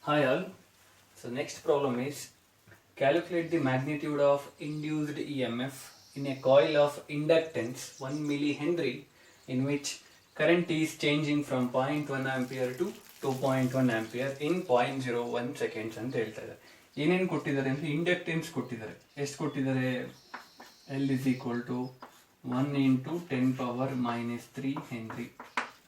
Hi all. So next problem is calculate the magnitude of induced EMF in a coil of inductance 1 millihenry in which current is changing from 0.1 ampere to 2.1 ampere in 0.01 seconds ಅಂತ ಹೇಳ್ತಾರೆ. ಏನೇನು ಕೊಟ್ಟಿದ್ದಾರೆ ಅಂದರೆ inductance ಕೊಟ್ಟಿದ್ದಾರೆ. ಎಷ್ಟು ಕೊಟ್ಟಿದ್ದಾರೆ? L is equal to 1 into 10 power minus 3 Henry.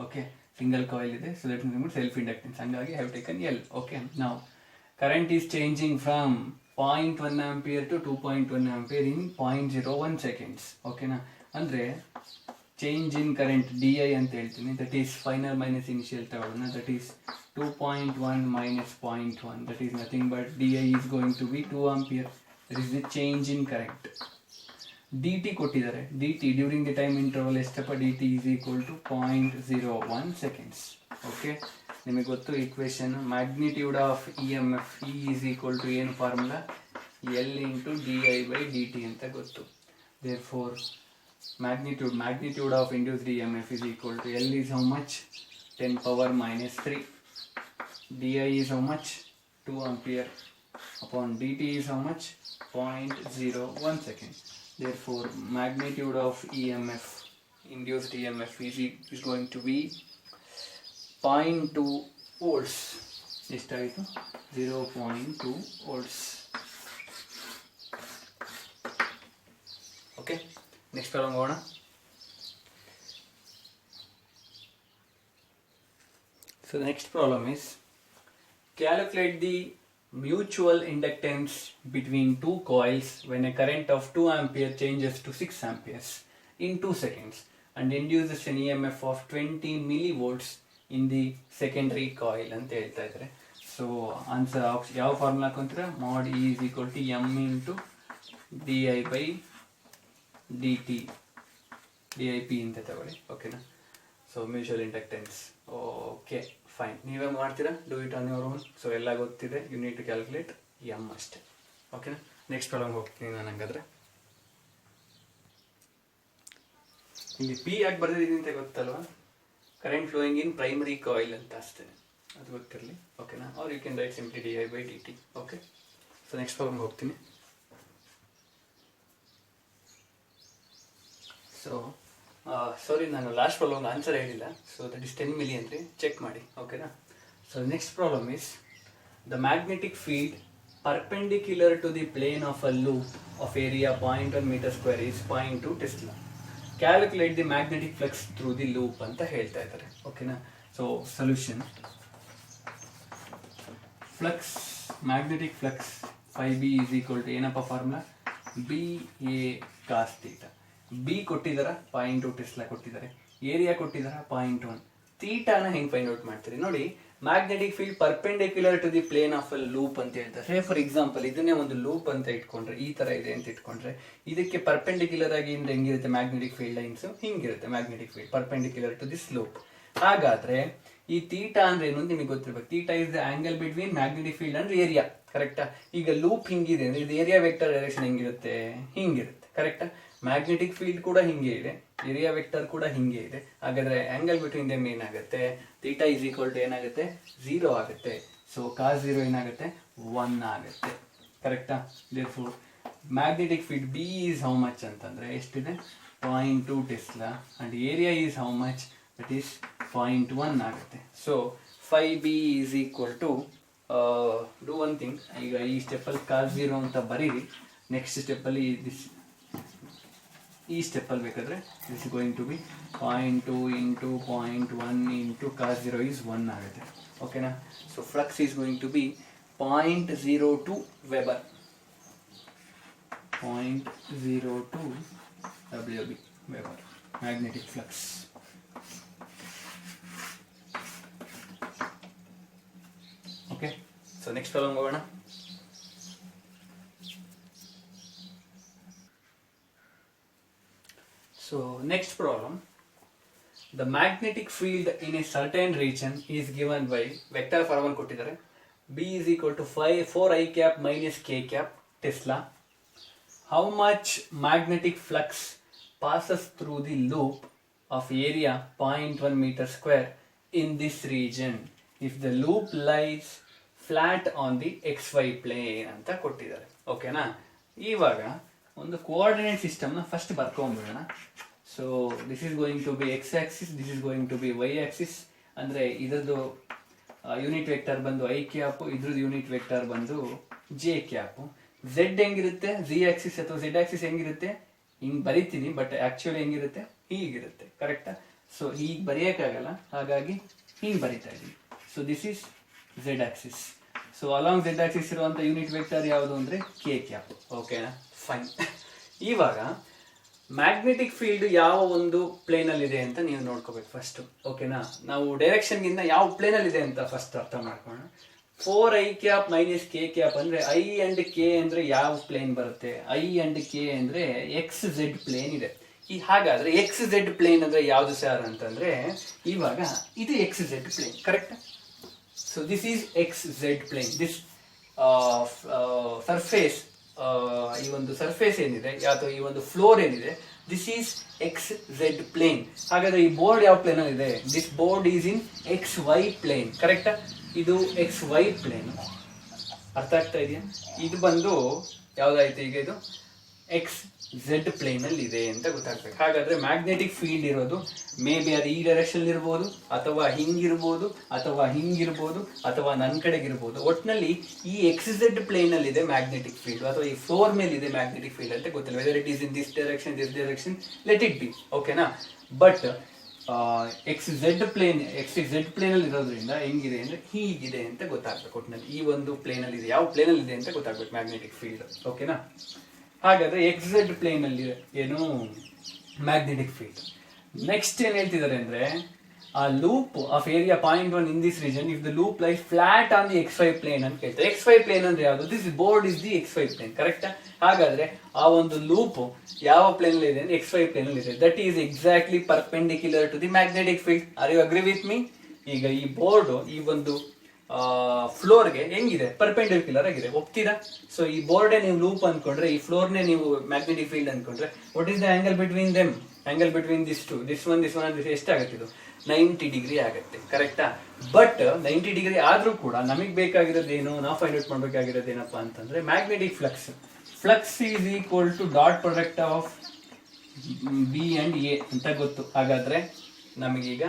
Okay. Single coil ಇದೆ, so that means self inductance. Hangagi I have taken L. Okay. Now current is changing from 0.1 ampere to 2.1 ampere in 0.01 seconds. Okay na? Andre change in current di anta heltini, that is final minus initial tagolona, that is 2.1 minus 0.1, that is nothing but di is going to be 2 ampere. That is the change in current. dt ಕೊಟ್ಟಿದ್ದಾರೆ. dt during the time interval ಎಷ್ಟಪ್ಪ? dt is equal to 0.01 seconds. Okay, ನಿಮಗೆ ಗೊತ್ತು equation magnitude of E M F E is equal to ಏನು formula? L into D I by D T ಅಂತ ಗೊತ್ತು. Therefore magnitude of induced EMF is equal to L is how much? 10 power minus 3. di is how much? 2 ampere upon dt is how much? 0.01 seconds. Therefore magnitude of EMF, induced EMF is going to be 0.2 volts. ಎಷ್ಟಾಯಿತು? 0.2 volts. Okay, next problem ಹೋಗೋಣ. So the next problem is calculate the mutual inductance between two coils when a current of 2 ampere changes to 6 amperes in 2 seconds and induces an EMF of 20 millivolts in the secondary coil ಅಂತ ಹೇಳ್ತಾ ಇದ್ದಾರೆ. So answer ಯಾವ formula ಹಾಕೊಂತೀರ? mod E is equal to m into di by dt, dip ಅಂತ ತಗೊಳ್ಳಿ. ಓಕೆನಾ? So mutual inductance. Okay fine, ನೀವೇ ಮಾಡ್ತೀರಾ, do it on your own. So ಎಲ್ಲ ಗೊತ್ತಿದೆ, you need to calculate M ಅಷ್ಟೇ. ಓಕೆನಾ? ನೆಕ್ಸ್ಟ್ ಪ್ರಾಬ್ಲಮ್ ಹೋಗ್ತೀನಿ ನಾನು. ಹಂಗಾದ್ರೆ ಇಲ್ಲಿ ಪಿ ಯಾಕೆ ಬರ್ದಿದ್ದೀನಿ ಅಂತ ಗೊತ್ತಲ್ವಾ? Current flowing in primary coil ಅಂತ ಅಷ್ಟೇ, ಅದು ಗೊತ್ತಿರಲಿ. ಓಕೆನಾ? Or you can write simply D I by D T. Okay, so next problem ಹೋಗ್ತೀನಿ. ಸೊ ಸಾರಿ, ನಾನು ಲಾಸ್ಟ್ ಪ್ರಾಬ್ಲಮ್ ಆನ್ಸರ್ ಹೇಳಿಲ್ಲ. So that is 10 millihenry, check ಮಾಡಿ. ಓಕೆನಾ? So next problem is the magnetic field perpendicular to the plane of a loop of area 0.1 metre square is 0.2 tesla. Calculate the magnetic flux through the loop ಅಂತ ಹೇಳ್ತಾ ಇದ್ದಾರೆ. ಓಕೆನಾ? So solution, flux, magnetic flux phi B is equal to ಏನಪ್ಪ formula? B A cos theta. B ಕೊಟ್ಟಿದಾರ 0.2 tesla ಕೊಟ್ಟಿದ್ದಾರೆ, area ಕೊಟ್ಟಿದಾರ 0.1. ಥೀಟಾನ ಹೆಂಗೆ ಫೈಂಡ್ ಔಟ್ ಮಾಡ್ತೀರಿ ನೋಡಿ? Magnetic field perpendicular to the plane of a loop ಅಂತ ಹೇಳ್ತಾರೆ. ಫಾರ್ ಎಕ್ಸಾಂಪಲ್ ಇದನ್ನೇ ಒಂದು ಲೂಪ್ ಅಂತ ಇಟ್ಕೊಂಡ್ರೆ, ಈ ತರ ಇದೆ ಅಂತ ಇಟ್ಕೊಂಡ್ರೆ, ಇದಕ್ಕೆ ಪರ್ಪೆಂಡಿಕ್ಯುಲರ್ ಆಗಿ ಹೆಂಗಿರುತ್ತೆ ಮ್ಯಾಗ್ನೆಟಿಕ್ ಫೀಲ್ಡ್ ಲೈನ್ಸ್? ಹಿಂಗಿರುತ್ತೆ magnetic field perpendicular to this loop. ಹಾಗಾದ್ರೆ ಈ ಥೀಟಾ ಅಂದ್ರೆ ಏನು ನಿಮಗೆ ಗೊತ್ತಿರ್ಬೇಕು. Theta is the angle between magnetic field and area. ಕರೆಕ್ಟಾ? ಈಗ ಲೂಪ್ ಹಿಂಗಿದೆ ಅಂದ್ರೆ ಇದು ಏರಿಯಾ ವೆಕ್ಟರ್ ಡೈರೆಕ್ಷನ್ ಹೆಂಗಿರುತ್ತೆ? ಹಿಂಗಿರುತ್ತೆ. ಕರೆಕ್ಟಾ? ಮ್ಯಾಗ್ನೆಟಿಕ್ ಫೀಲ್ಡ್ ಕೂಡ ಹಿಂಗೆ ಇದೆ, ಏರಿಯಾ ವೆಕ್ಟರ್ ಕೂಡ ಹಿಂಗೆ ಇದೆ. ಹಾಗಾದ್ರೆ ಆಂಗಲ್ ಬಿಟ್ವೀನ್ ದೆಮ್ ಏನಾಗುತ್ತೆ? ಥೀಟಾ ಇಸ್ ಈಕ್ವಲ್ ಟು ಏನಾಗುತ್ತೆ? 0 ಆಗುತ್ತೆ. ಸೊ ಕಾಸ್ 0 ಏನಾಗುತ್ತೆ? 1 ಆಗುತ್ತೆ. ಕರೆಕ್ಟಾ? Therefore magnetic field B is how much ಅಂತಂದ್ರೆ ಎಷ್ಟಿದೆ? 0.2 tesla and area is how much? That is 0.1 ಆಗುತ್ತೆ. So phi B is equal to do one thing. ಈಗ ಈ ಸ್ಟೆಪ್ಪಲ್ಲಿ ಕಾಸ್ 0 ಅಂತ ಬರೀರಿ. ನೆಕ್ಸ್ಟ್ ಸ್ಟೆಪ್ಪಲ್ಲಿ ಈ ಸ್ಟೆಪ್ಪಲ್ಲಿ ಬೇಕಾದ್ರೆ this going to be 0.2 into 0.1 into cos 0 is 1 ಆಗುತ್ತೆ. ಓಕೆನಾ? So flux is going to be 0.02 weber, 0.02 WB weber magnetic flux. Okay, so next problem ಹೋಗೋಣ. So next problem, the magnetic field in a certain region is given by vector formula ಕೊಟ್ಟಿದ್ದಾರೆ. B is equal to 4 I cap minus k cap Tesla. How much magnetic flux passes through the loop of area 0.1 meter square in this region if the loop lies flat on the XY plane ಅಂತ ಕೊಟ್ಟಿದ್ದಾರೆ. ಓಕೆನಾ, ಇವಾಗ ಒಂದು coordinate ಸಿಸ್ಟಮ್ನ first ಬರ್ಕೊಂಡ್ಬಿಡೋಣ. So this is going to be X axis, this is going to be Y axis. ಅಂದರೆ ಇದರದ್ದು unit vector ಬಂದು I ಕ್ಯಾಪ್, ಇದ್ರದ್ದು ಯೂನಿಟ್ ವೆಕ್ಟರ್ ಬಂದು J ಕ್ಯಾಪ್. Z ಹೆಂಗಿರುತ್ತೆ, Z ಆಕ್ಸಿಸ್ ಅಥವಾ Z ಆಕ್ಸಿಸ್ ಹೆಂಗಿರುತ್ತೆ, ಹಿಂಗೆ ಬರಿತೀನಿ, ಬಟ್ ಆಕ್ಚುಲಿ ಹೆಂಗಿರುತ್ತೆ, ಹೀಗಿರುತ್ತೆ. ಕರೆಕ್ಟಾ? ಸೊ ಹೀಗೆ ಬರೆಯೋಕ್ಕಾಗಲ್ಲ, ಹಾಗಾಗಿ ಹಿಂಗೆ ಬರಿತಾ ಇದ್ದೀನಿ. So this is Z Axis. So along Z Axis ಇರುವಂಥ ಯೂನಿಟ್ ವೆಕ್ಟರ್ ಯಾವುದು ಅಂದರೆ K ಕ್ಯಾಪ್. ಓಕೆನಾ, ಫೈನ್. ಇವಾಗ ಮ್ಯಾಗ್ನೆಟಿಕ್ ಫೀಲ್ಡ್ ಯಾವ ಒಂದು ಪ್ಲೇನಲ್ಲಿ ಇದೆ ಅಂತ ನೀವು ನೋಡ್ಕೋಬೇಕು ಫಸ್ಟ್. ಓಕೆನಾ, ನಾವು ಡೈರೆಕ್ಷನ್ಗಿಂತ ಯಾವ ಪ್ಲೇನಲ್ಲಿ ಇದೆ ಅಂತ ಫಸ್ಟ್ ಅರ್ಥ ಮಾಡ್ಕೊಳ್ಳೋಣ. 4i cap minus K cap ಅಂದರೆ I ಅಂಡ್ K ಅಂದರೆ ಯಾವ ಪ್ಲೇನ್ ಬರುತ್ತೆ? I ಅಂಡ್ K ಅಂದರೆ XZ ಪ್ಲೇನ್ ಇದೆ. ಹಾಗಾದ್ರೆ XZ ಪ್ಲೇನ್ ಅಂದ್ರೆ ಯಾವುದು ಸರ್ ಅಂತಂದ್ರೆ ಇವಾಗ ಇದು XZ plane. Correct? So this is XZ plane. This surface, ಈ ಒಂದು ಸರ್ಫೇಸ್ ಏನಿದೆ ಅಥವಾ ಈ ಒಂದು ಫ್ಲೋರ್ ಏನಿದೆ, ದಿಸ್ ಈಸ್ XZ ಪ್ಲೇನ್. ಹಾಗಾದ್ರೆ ಈ ಬೋರ್ಡ್ ಯಾವ ಪ್ಲೇನ್ ಇದೆ? This board is in XY plane. ಕರೆಕ್ಟಾ? ಇದು XY ಪ್ಲೇನ್. ಅರ್ಥ ಆಗ್ತಾ ಇದೆಯಾ? ಇದು ಬಂದು ಯಾವ್ದಾಯ್ತು ಈಗ? ಇದು XZ ಪ್ಲೇನ್ ಅಲ್ಲಿ ಇದೆ ಅಂತ ಗೊತ್ತಾಗ್ಬೇಕು. ಹಾಗಾದ್ರೆ ಮ್ಯಾಗ್ನೆಟಿಕ್ ಫೀಲ್ಡ್ ಇರೋದು ಮೇ ಬಿ ಅದು ಈ ಡೈರೆಕ್ಷನ್ ಇರ್ಬೋದು, ಅಥವಾ ಹಿಂಗಿರ್ಬೋದು, ಅಥವಾ ಹಿಂಗಿರ್ಬೋದು, ಅಥವಾ ನನ್ನ ಕಡೆಗಿರ್ಬೋದು. ಒಟ್ಟಿನಲ್ಲಿ ಈ XZ ಪ್ಲೇನ್ ಅಲ್ಲಿ ಇದೆ ಮ್ಯಾಗ್ನೆಟಿಕ್ ಫೀಲ್ಡ್, ಅಥವಾ ಈ ಫ್ಲೋರ್ ಮೇಲೆ ಇದೆ ಮ್ಯಾಗ್ನೆಟಿಕ್ ಫೀಲ್ಡ್ ಅಂತ ಗೊತ್ತಿಲ್ಲ. Whether it is in this direction, let it be. ಓಕೆನಾ, ಬಟ್ XZ ಪ್ಲೇನ್ ಅಲ್ಲಿ ಇರೋದ್ರಿಂದ ಹೆಂಗಿದೆ ಅಂದ್ರೆ ಹೀಗಿದೆ ಅಂತ ಗೊತ್ತಾಗ್ಬೇಕು. ಒಟ್ಟಿನಲ್ಲಿ ಈ ಒಂದು ಪ್ಲೇನ್ ಅಲ್ಲಿ ಇದೆ, ಯಾವ ಪ್ಲೇನ್ ಅಲ್ಲಿ ಇದೆ ಅಂತ ಗೊತ್ತಾಗ್ಬೇಕು ಮ್ಯಾಗ್ನೆಟಿಕ್ ಫೀಲ್ಡ್. ಓಕೆನಾ, ಹಾಗಾದ್ರೆ XZ ಪ್ಲೇನ್ ಅಲ್ಲಿ ಏನು ಮ್ಯಾಗ್ನೆಟಿಕ್ ಫೀಲ್ಡ್. ನೆಕ್ಸ್ಟ್ ಏನ್ ಹೇಳ್ತಿದ್ದಾರೆ ಅಂದ್ರೆ ಆ loop of area .1 in this region if the loop lies flat on the XY plane ಅಂತ ಹೇಳ್ತಾರೆ. XY ಪ್ಲೇನ್ ಅಂದ್ರೆ ಯಾವುದು? This board is the XY plane. ಕರೆಕ್ಟಾ? ಹಾಗಾದ್ರೆ ಆ ಒಂದು ಲೂಪ್ ಯಾವ ಪ್ಲೇನ್ ಅಲ್ಲಿ ಇದೆ ಅಂದ್ರೆ XY ಪ್ಲೇನ್ ಅಲ್ಲಿ ಇದೆ. That is exactly perpendicular to the magnetic field. Are you agree with me? ಈಗ ಈ ಬೋರ್ಡ್ ಈ ಒಂದು ಫ್ಲೋರ್ಗೆ ಹೆಂಗಿದೆ? ಪರ್ಪೆಂಡಿಕ್ಯುಲರ್ ಆಗಿದೆ. ಒಪ್ತೀರಾ? ಸೊ ಈ ಬೋರ್ಡ್ ನೀವು ಲೂಪ್ ಅನ್ಕೊಂಡ್ರೆ, ಈ ಫ್ಲೋರ್ನೇ ನೀವು ಮ್ಯಾಗ್ನೆಟಿಕ್ ಫೀಲ್ಡ್ ಅನ್ಕೊಂಡ್ರೆ, what is the angle between them? Angle between this two, this one ಎಷ್ಟಾಗುತ್ತೆ? ಇದು 90 ಡಿಗ್ರಿ ಆಗುತ್ತೆ. ಕರೆಕ್ಟಾ? ಬಟ್ 90 ಡಿಗ್ರಿ ಆದ್ರೂ ಕೂಡ ನಮಗೆ ಬೇಕಾಗಿರೋದೇನು, ನಾವು ಫೈಂಡ್ ಔಟ್ ಮಾಡ್ಬೇಕಾಗಿರೋದು ಏನಪ್ಪಾ ಅಂತಂದ್ರೆ magnetic flux. Flux is equal to dot product of B and A ಅಂತ ಗೊತ್ತು. ಹಾಗಾದ್ರೆ ನಮಗೀಗ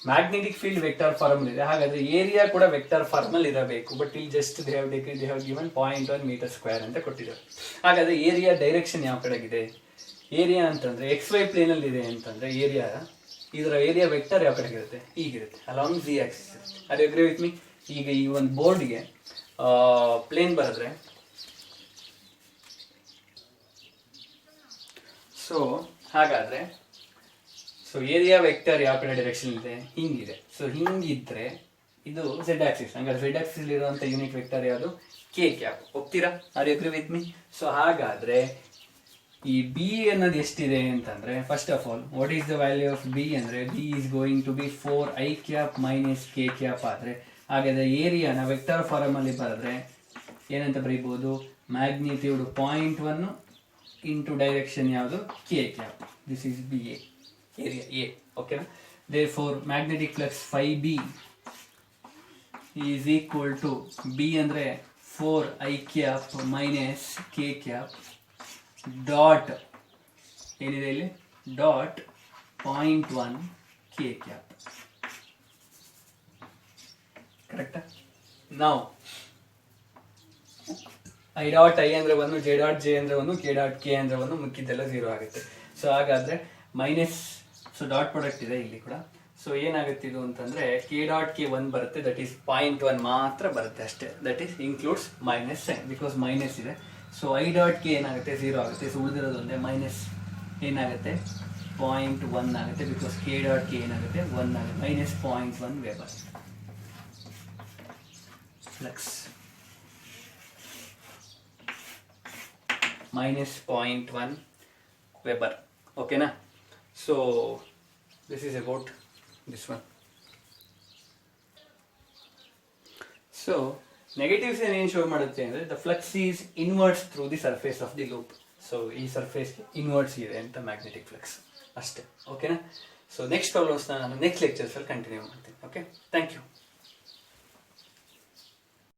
ಮ್ಯಾಗ್ನೆಟಿಕ್ ಫೀಲ್ಡ್ ವೆಕ್ಟರ್ ಫಾರ್ಮ್ ಇದೆ. ಹಾಗಾದ್ರೆ ಏರಿಯಾ ಕೂಡ ವೆಕ್ಟರ್ ಫಾರ್ಮ್ ಅಲ್ಲಿ ಇರಬೇಕು. ಬಟ್ ಇಲ್ಲಿ just they have given 0.1 metre square ಅಂತ ಕೊಟ್ಟಿದ್ದಾರೆ. ಹಾಗಾದ್ರೆ ಏರಿಯಾ ಡೈರೆಕ್ಷನ್ ಯಾವ ಕಡೆಗಿದೆ? ಏರಿಯಾ ಅಂತಂದ್ರೆ XY ಪ್ಲೇನ್ ಅಲ್ಲಿ ಇದೆ ಅಂತಂದ್ರೆ ಏರಿಯಾ, ಇದರ ಏರಿಯಾ ವೆಕ್ಟರ್ ಯಾವ ಕಡೆಗಿರುತ್ತೆ? ಹೀಗಿರುತ್ತೆ, along Z axis. Are you agree with me? ಈಗ ಈ ಒಂದು ಬೋರ್ಡ್ಗೆ ಪ್ಲೇನ್ ಬರೆದ್ರೆ, ಸೊ ಹಾಗಾದ್ರೆ ಏರಿಯಾ ವೆಕ್ಟರ್ ಯಾವ ಕಡೆ ಡೈರೆಕ್ಷನ್ ಇದೆ? ಹಿಂಗಿದೆ. ಸೊ ಹಿಂಗಿದ್ರೆ ಇದು Z ಆಕ್ಸಿಸ್. ಹಂಗಾದ್ರೆ Z ಆಕ್ಸಿಸ್ ಇರುವಂತ ಯೂನಿಟ್ ವೆಕ್ಟರ್ ಯಾವುದು? K cap. ಒಪ್ತೀರಾ? R you agree with me? So ಹಾಗಾದ್ರೆ ಈ B ಅನ್ನೋದು ಎಷ್ಟಿದೆ ಅಂತಂದ್ರೆ, first of all what is the value of B ಅಂದ್ರೆ B is going to be 4i cap minus K cap. ಆದ್ರೆ ಹಾಗಾದ್ರೆ ಏರಿಯಾನ ವೆಕ್ಟರ್ ಫಾರ್ಮ್ ಅಲ್ಲಿ ಬರೆದ್ರೆ ಏನಂತ ಬರೀಬಹುದು? ಮ್ಯಾಗ್ನಿಟ್ಯೂಡ್ 0.1 ಇಂಟು ಡೈರೆಕ್ಷನ್ ಯಾವುದು? K cap. This is BA, area A. Okay, therefore magnetic flux phi B is equal to B andre 4i cap minus K cap dot ಏನಿದೆ ಇಲ್ಲಿ? dot 0.1 K cap. ಕರೆಕ್ಟಾ? now I dot I ಅಂದ್ರೆ 1, J dot J ಅಂದ್ರೆ 1, K dot K ಅಂದ್ರೆ 1, ಮಿಕ್ಕಿದ್ದೆಲ್ಲ 0 ಆಗುತ್ತೆ. So ಹಾಗಾದ್ರೆ minus, so dot product ಇದೆ ಇಲ್ಲಿ ಕೂಡ. ಸೊ ಏನಾಗುತ್ತೆ ಇದು ಅಂತಂದ್ರೆ K ಡಾಟ್ K 1 ಬರುತ್ತೆ, ದಟ್ ಈಸ್ 0.1 ಮಾತ್ರ ಬರುತ್ತೆ ಅಷ್ಟೇ. That is includes minus sign, because minus ಇದೆ. ಸೊ I ಡಾಟ್ K ಏನಾಗುತ್ತೆ? 0 ಆಗುತ್ತೆ. ಸೊ ಉಳಿದಿರೋದು ಒಂದೇ ಮೈನಸ್ ಏನಾಗುತ್ತೆ? 0.1 ಆಗುತ್ತೆ, ಬಿಕಾಸ್ K ಡಾಟ್ K ಏನಾಗುತ್ತೆ? 1 ಆಗುತ್ತೆ. Minus 0.1 weber flux, minus 0.1 weber. ಓಕೆನಾ? So this is about this one. So negatives ಏನು ಶೋ ಮಾಡುತ್ತೆ ಅಂದ್ರೆ the flux is inwards through the surface of the loop. So ಈ ಸರ್ಫೇಸ್ ಇನ್ವರ್ಡ್ಸ್ ಇದೆ ಅಂತ magnetic flux ಅಷ್ಟೇ. ಓಕೆನಾ? ಸೊ ನೆಕ್ಸ್ಟ್ ಪ್ರಾಬ್ಲಮ್ಸ್ನ ನಾನು ನೆಕ್ಸ್ಟ್ ಲೆಕ್ಚರ್ಸಲ್ಲಿ ಕಂಟಿನ್ಯೂ ಮಾಡ್ತೀನಿ. Okay, thank you.